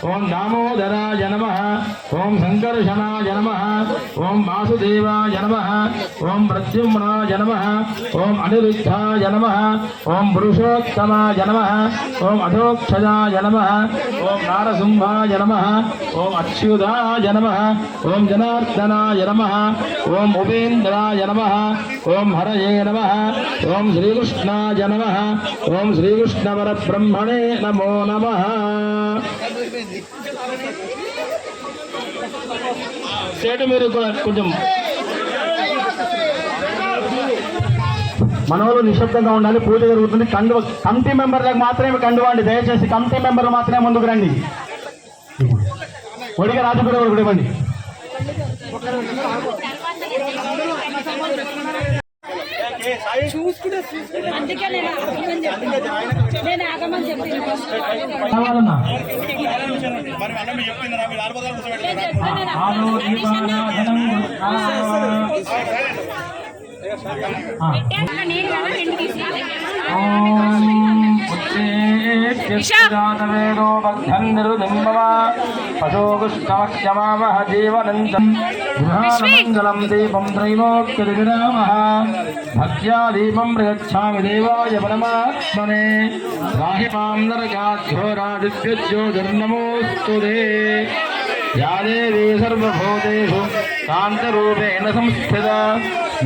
ఓం దామోదరాయ నమః ఓం సంకర్షణాయ నమః ఓం వాసుదేవాయ నమః ఓం ప్రద్యుమ్నాయ నమః ఓం అనిరుద్ధాయ నమః ఓం పురుషోత్తమాయ నమః ఓం అధోక్షజాయ నమః ఓం నారసింహాయ నమః ఓం అచ్యుతాయ నమః ఓం జనార్దనాయ నమః ఓం ఉపేంద్రాయ నమః ఓం హరయే నమః ఓం శ్రీకృష్ణాయ నమః ఓం శ్రీకృష్ణ పరబ్రహ్మణే నమో నమః. సేటు మీరు కొంచెం మనోళ్ళు నిశ్శబ్దంగా ఉండాలి. పూజ జరుగుతుంది. కమిటీ మెంబర్లకు మాత్రమే కండువండి. దయచేసి కమిటీ మెంబర్లు మాత్రమే ముందుకు రండి. ఒడిగా రాజు కూడా ఒకటి ఇవ్వండి. వేదో బద్ధం నిరుదింబవా పశోగుష్టమక్షమావహ జీవనందం గృహానమంగళం దీపం త్రైలోక్యదివిరామః భక్త్యా దీపం ప్రయచ్ఛామి దేవాయ పరమాత్మనే రాహిమాం నరకాఘోరాదిత్యజ్యోతిర్నమోస్తుతే యా దేవీ సర్వభూతేషు శాంతరూపేణ సంస్థిత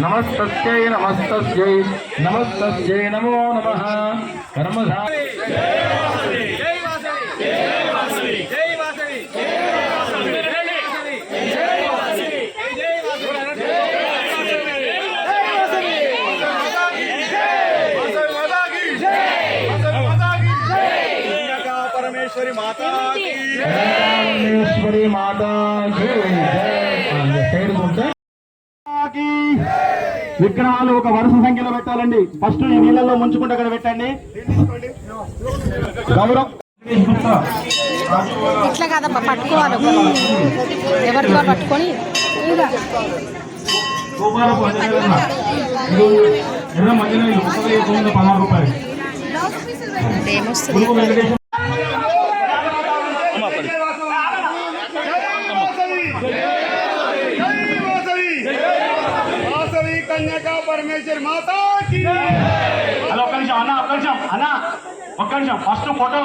నమస్తస్యై నమస్తస్యై నమస్తస్యై నమో నమః. కర్మధా परमेश्वरी माता की परमेश्वरी माता की విగ్రహాలు ఒక వరుస సంఖ్యలో పెట్టాలండి. ఫస్ట్ ఈ నీళ్ళలో ముంచుకుంటే అక్కడ పెట్టండి. గౌరవ్ ఇట్లా కాదమ్మా, పట్టుకోవాలి. ఎవరికి వారు పట్టుకొని ఏమొస్తుంది. कन्या परमेश्वर माता की. హలో ఒక్క నిమిషం అన్న, ఒక్క నిమిషం ఫస్ట్ ఫోటో